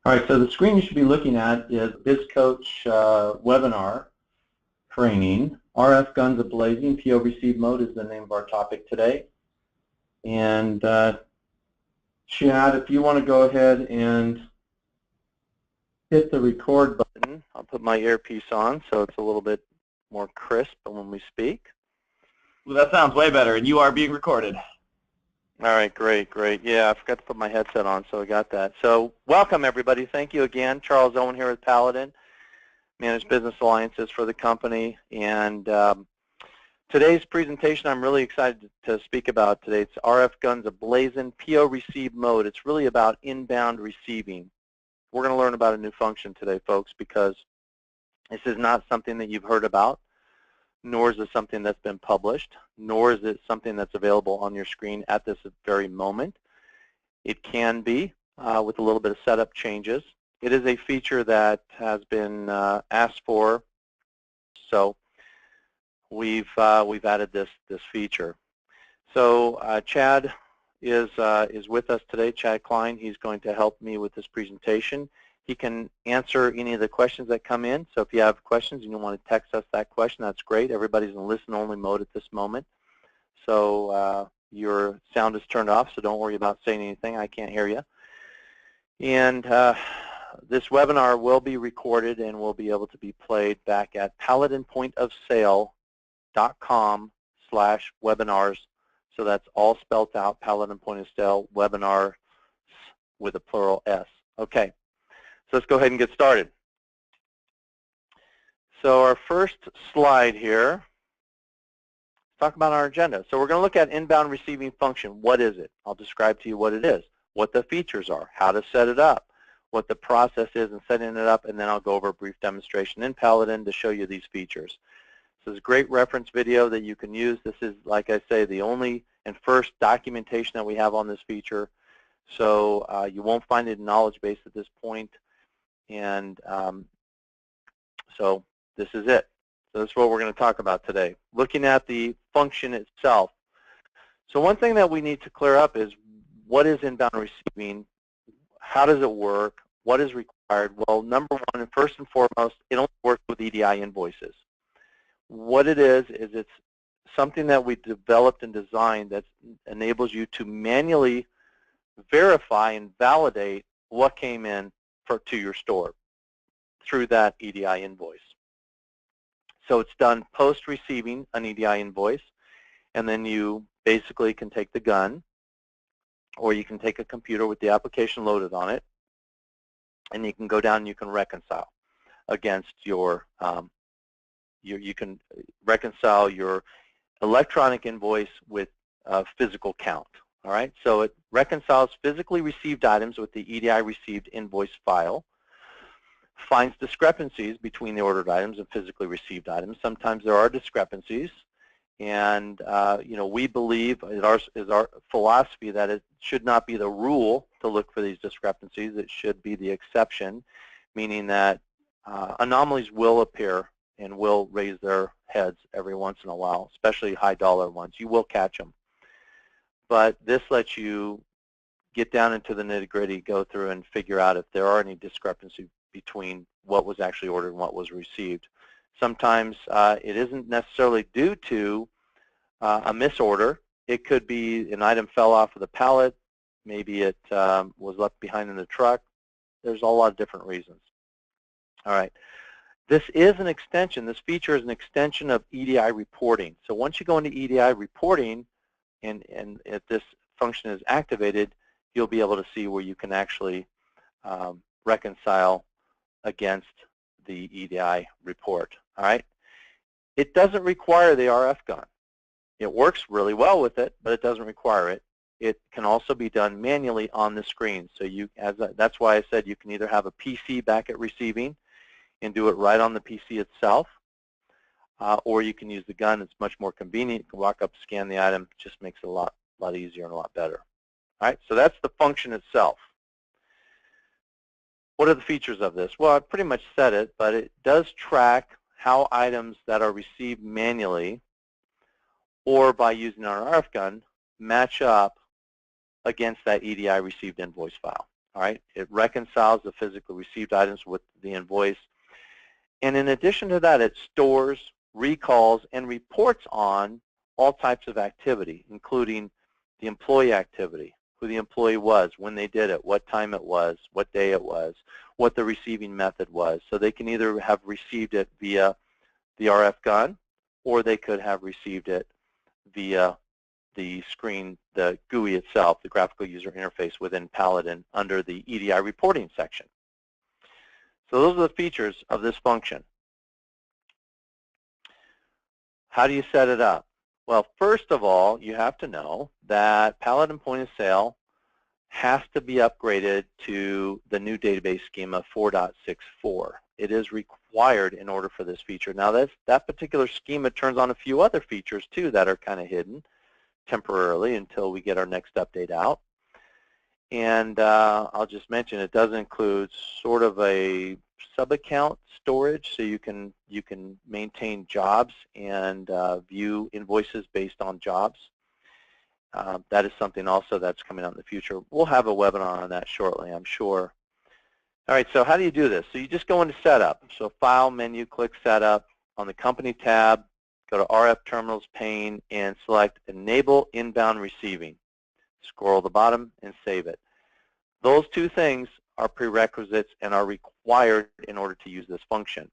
All right, so the screen you should be looking at is BizCoach webinar training. RF guns of Blazin, PO receive mode is the name of our topic today. And Chad, if you want to go ahead and hit the record button. I'll put my earpiece on so it's a little bit more crisp when we speak. Well, that sounds way better, and you are being recorded. All right, great, great. Yeah, I forgot to put my headset on, so I got that. So welcome, everybody. Thank you again. Charles Owen here with Paladin, Managed Business Alliances for the company. And today's presentation I'm really excited to speak about today. It's RF Guns of Blazin, PO receive mode. It's really about inbound receiving. We're going to learn about a new function today, folks, because this is not something that you've heard about, nor is it something that's been published, nor is it something that's available on your screen at this very moment. It can be with a little bit of setup changes. It is a feature that has been asked for, so we've added this feature. So Chad is with us today, Chad Klein. He's going to help me with this presentation. He can answer any of the questions that come in. So if you have questions and you want to text us that question, that's great. Everybody's in listen-only mode at this moment. So your sound is turned off, so don't worry about saying anything. I can't hear you. And this webinar will be recorded and will be able to be played back at paladinpointofsale.com/webinars. So that's all spelled out, Paladin Point of Sale webinar with a plural S. Okay. So let's go ahead and get started. So our first slide here, let's talk about our agenda. So we're going to look at inbound receiving function. What is it? I'll describe to you what it is, what the features are, how to set it up, what the process is in setting it up, and then I'll go over a brief demonstration in Paladin to show you these features. This is a great reference video that you can use. This is, like I say, the only and first documentation that we have on this feature. So you won't find it in knowledge base at this point. And so this is it. So that's what we're going to talk about today. Looking at the function itself. So one thing that we need to clear up is what is inbound receiving? How does it work? What is required? Well, number one, and first and foremost, it only works with EDI invoices. What it is it's something that we developed and designed that enables you to manually verify and validate what came in to your store through that EDI invoice. So it's done post-receiving an EDI invoice, and then you basically can take the gun, or you can take a computer with the application loaded on it, and you can go down and you can reconcile against your, you can reconcile your electronic invoice with a physical count. All right, so it reconciles physically received items with the EDI received invoice file, finds discrepancies between the ordered items and physically received items. Sometimes there are discrepancies, and you know, we believe is our philosophy that it should not be the rule to look for these discrepancies. It should be the exception, meaning that anomalies will appear and will raise their heads every once in a while, especially high dollar ones. You will catch them. But this lets you get down into the nitty-gritty, go through and figure out if there are any discrepancies between what was actually ordered and what was received. Sometimes it isn't necessarily due to a misorder. It could be an item fell off of the pallet. Maybe it was left behind in the truck. There's a lot of different reasons. All right. This is an extension. This feature is an extension of EDI reporting. So once you go into EDI reporting, and if this function is activated, you'll be able to see where you can actually reconcile against the EDI report. All right. It doesn't require the RF gun. It works really well with it, but it doesn't require it. It can also be done manually on the screen. So that's why I said you can either have a PC back at receiving and do it right on the PC itself, or you can use the gun. It's much more convenient. You can walk up, scan the item. It just makes it a lot easier and a lot better. All right, so that's the function itself. What are the features of this? Well, I pretty much said it, but it does track how items that are received manually or by using our RF gun match up against that EDI received invoice file. All right, it reconciles the physically received items with the invoice. And in addition to that, it stores, recalls, and reports on all types of activity, including the employee activity, who the employee was, when they did it, what time it was, what day it was, what the receiving method was. So they can either have received it via the RF gun, or they could have received it via the screen, the GUI itself, the graphical user interface within Paladin under the Edi Reporting section. So those are the features of this function. How do you set it up? Well, first of all, you have to know that Paladin Point of Sale has to be upgraded to the new database schema 4.64. It is required in order for this feature. Now, that particular schema turns on a few other features, too, that are kind of hidden temporarily until we get our next update out. And I'll just mention it does include sort of a sub-account storage, so you can maintain jobs and view invoices based on jobs. That is something also that's coming out in the future. We'll have a webinar on that shortly, I'm sure. All right, so how do you do this? So you just go into Setup. So File, Menu, click Setup. On the Company tab, go to RF Terminals pane and select Enable Inbound Receiving. Scroll to the bottom and save it. Those two things are prerequisites and are required in order to use this function.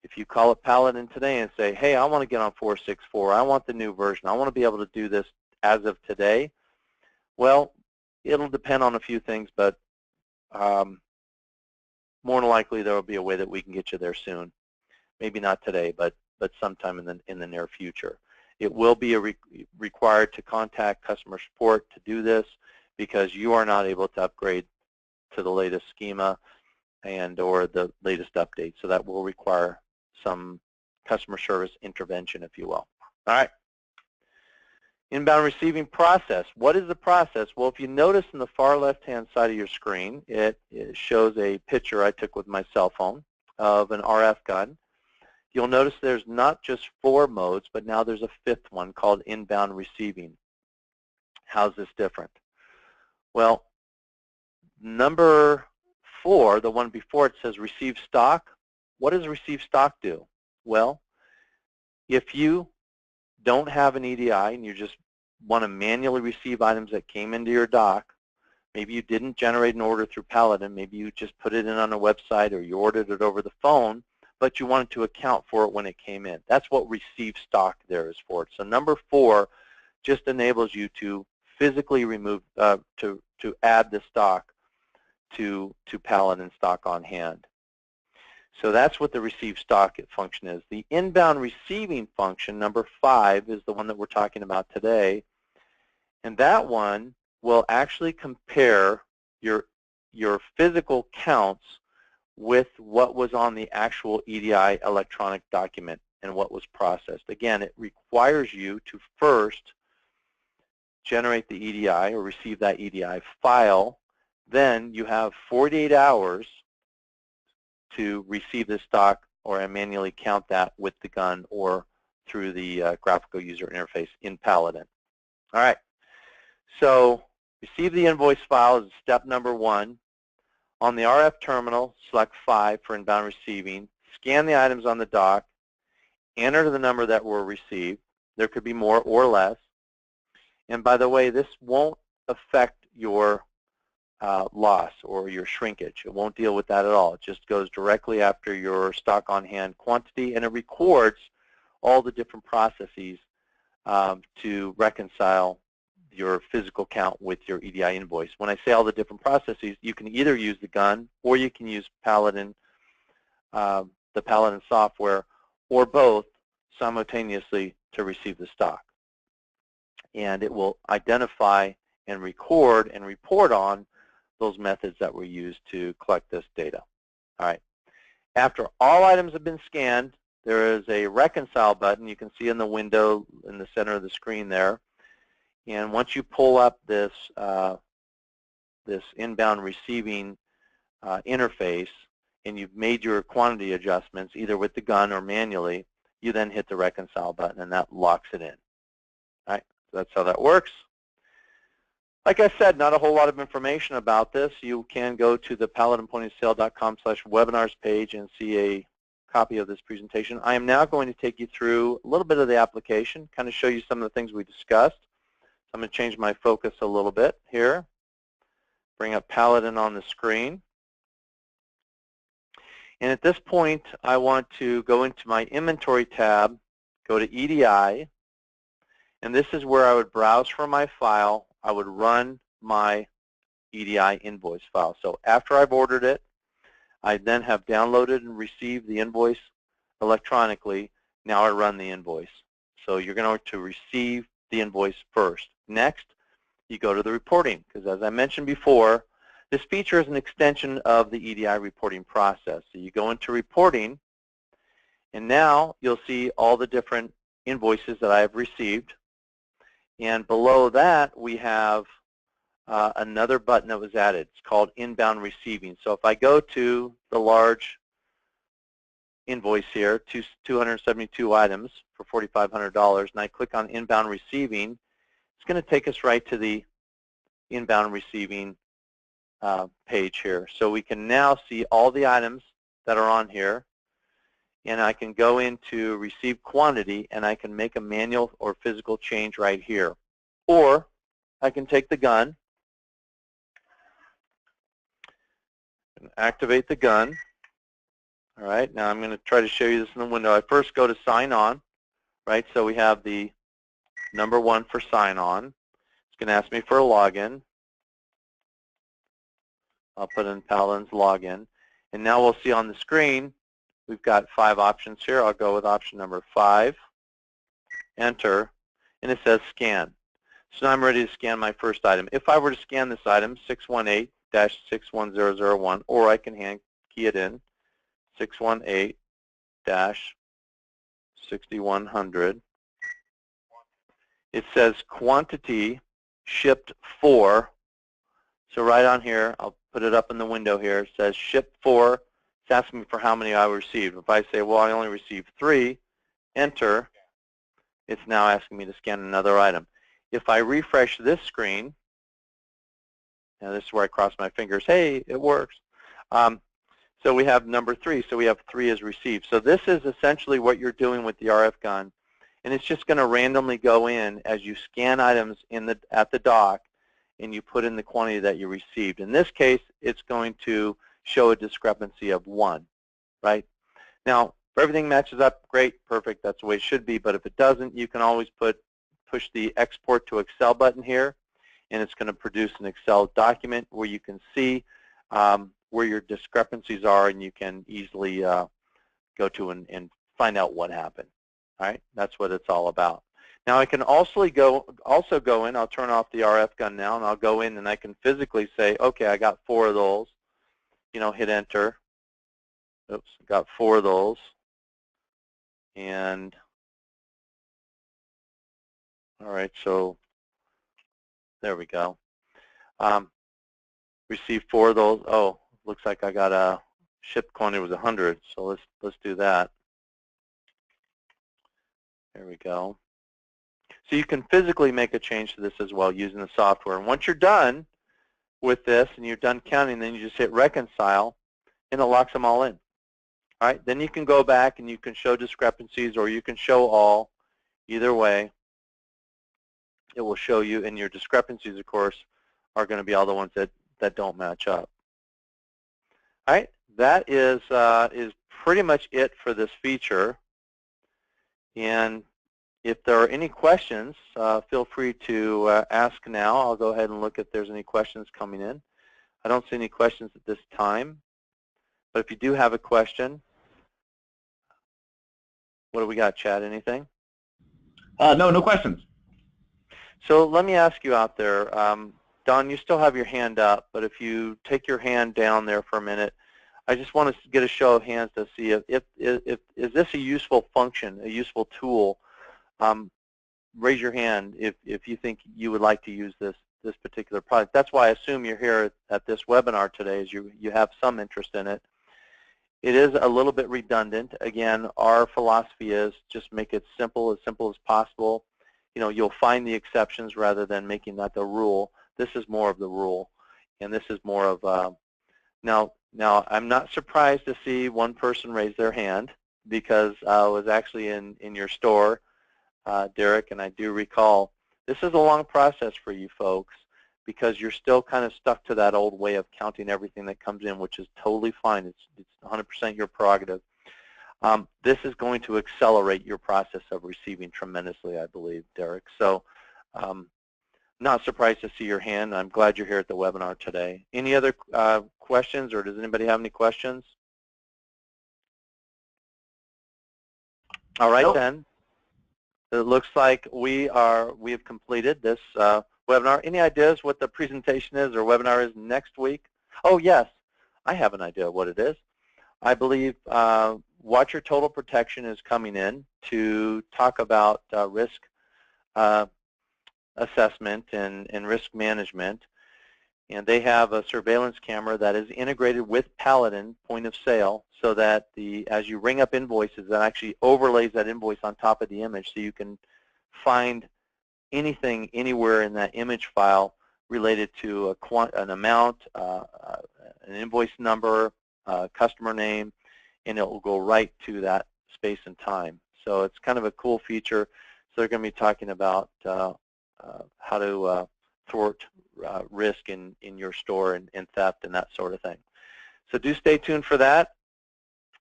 If you call up Paladin today and say, hey, I want to get on 4.64, I want the new version, I want to be able to do this as of today, well, it'll depend on a few things, but more than likely there will be a way that we can get you there soon. Maybe not today, but sometime in the near future. It will be required to contact customer support to do this because you are not able to upgrade to the latest schema and or the latest update. So that will require some customer service intervention, if you will. All right. Inbound receiving process. What is the process? Well, if you notice in the far left-hand side of your screen, it shows a picture I took with my cell phone of an RF gun. You'll notice there's not just 4 modes, but now there's a 5th one called inbound receiving. How's this different? Well, number 4, the one before it says receive stock. What does receive stock do? Well, if you don't have an EDI and you just want to manually receive items that came into your dock, maybe you didn't generate an order through Paladin, maybe you just put it in on a website or you ordered it over the phone, but you wanted to account for it when it came in. That's what receive stock there is for. So number 4 just enables you to physically remove, to add the stock to Paladin stock on hand. So that's what the receive stock function is. The inbound receiving function, number 5, is the one that we're talking about today. And that one will actually compare your physical counts with what was on the actual EDI electronic document and what was processed. Again, it requires you to first generate the EDI or receive that EDI file. Then you have 48 hours to receive the stock or manually count that with the gun or through the graphical user interface in Paladin. All right, so receive the invoice file is step number 1. On the RF terminal, select 5 for inbound receiving. Scan the items on the dock. Enter the number that were received. There could be more or less. And by the way, this won't affect your loss or your shrinkage. It won't deal with that at all. It just goes directly after your stock on hand quantity, and it records all the different processes to reconcile your physical count with your EDI invoice. When I say all the different processes, you can either use the gun or you can use Paladin, the Paladin software, or both simultaneously to receive the stock. And it will identify and record and report on those methods that were used to collect this data. All right. After all items have been scanned, there is a reconcile button you can see in the window in the center of the screen there. And once you pull up this this inbound receiving interface and you've made your quantity adjustments either with the gun or manually, you then hit the reconcile button and that locks it in. All right, so that's how that works. Like I said, not a whole lot of information about this. You can go to the paladinpointogsale.com/webinars page and see a copy of this presentation. I am now going to take you through a little bit of the application, kind of show you some of the things we discussed. So I'm going to change my focus a little bit here. Bring up Paladin on the screen. And at this point, I want to go into my Inventory tab, go to EDI, and this is where I would browse for my file. I would run my EDI invoice file. So after I've ordered it, I then have downloaded and received the invoice electronically. Now I run the invoice. So you're going to receive the invoice first. Next, you go to the reporting, because as I mentioned before, this feature is an extension of the EDI reporting process. So you go into reporting, and now you'll see all the different invoices that I have received. And below that, we have another button that was added. It's called Inbound Receiving. So if I go to the large invoice here, 272 items for $4,500, and I click on Inbound Receiving, it's going to take us right to the Inbound Receiving page here. So we can now see all the items that are on here, and I can go into Receive Quantity, and I can make a manual or physical change right here. Or I can take the gun and activate the gun. All right, now I'm going to try to show you this in the window. I first go to Sign On, right? So we have the number 1 for Sign On. It's going to ask me for a login. I'll put in Paladin's login. And now we'll see on the screen, we've got 5 options here. I'll go with option number 5, enter, and it says scan. So now I'm ready to scan my first item. If I were to scan this item, 618-61001, or I can hand key it in, 618-6100. It says quantity shipped for. So right on here, I'll put it up in the window here. It says shipped for. It's asking me for how many I received. If I say, well, I only received 3, enter, it's now asking me to scan another item. If I refresh this screen, now this is where I cross my fingers, hey, it works. So we have number 3, so we have 3 as received. So this is essentially what you're doing with the RF gun, and it's just going to randomly go in as you scan items at the dock, and you put in the quantity that you received. In this case, it's going to show a discrepancy of 1, right? Now, if everything matches up, great, perfect, that's the way it should be, but if it doesn't, you can always push the Export to Excel button here, and it's going to produce an Excel document where you can see where your discrepancies are, and you can easily go to and find out what happened. All right, that's what it's all about. Now I can also go in, I'll turn off the RF gun now, and I'll go in and I can physically say, okay, I got 4 of those, you know, hit enter. Oops, got 4 of those. And all right, so there we go. Received 4 of those. Oh, looks like I got a shipped quantity was 100. So let's do that. There we go. So you can physically make a change to this as well using the software. And once you're done with this and you're done counting, then you just hit reconcile, and it locks them all in. All right, then you can go back and you can show discrepancies, or you can show all. Either way, it will show you, and your discrepancies, of course, are going to be all the ones that don't match up. All right, that is pretty much it for this feature. And if there are any questions, feel free to ask now. I'll go ahead and look if there's any questions coming in. I don't see any questions at this time. But if you do have a question, what do we got, Chad? Anything? No questions. So let me ask you out there. Don, you still have your hand up, but if you take your hand down there for a minute, I just want to get a show of hands to see if is this a useful function, a useful tool. Raise your hand if you think you would like to use this particular product. That's why I assume you're here at this webinar today, is you have some interest in it. It is a little bit redundant. Again, our philosophy is just make it simple as possible. You know, you'll find the exceptions rather than making that the rule. This is more of the rule, and this is more of now I'm not surprised to see one person raise their hand, because I was actually in your store, Derek, and I do recall this is a long process for you folks, because you're still kind of stuck to that old way of counting everything that comes in, which is totally fine. It's 100% your prerogative. This is going to accelerate your process of receiving tremendously, I believe, Derek. So not surprised to see your hand. I'm glad you're here at the webinar today. Any other questions, or does anybody have any questions? All right, Nope. then. It looks like we have completed this webinar. Any ideas what the presentation is or webinar is next week? Oh, yes, I have an idea what it is. I believe Watch Your Total Protection is coming in to talk about risk assessment and risk management. And they have a surveillance camera that is integrated with Paladin point of sale, so that as you ring up invoices, that actually overlays that invoice on top of the image, so you can find anything anywhere in that image file related to an amount, an invoice number, customer name, and it will go right to that space and time. So it's kind of a cool feature. So they're going to be talking about how to thwart risk in your store and theft and that sort of thing. So do stay tuned for that.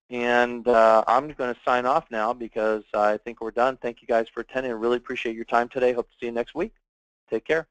And I'm going to sign off now, because I think we're done. Thank you guys for attending. I really appreciate your time today. Hope to see you next week. Take care.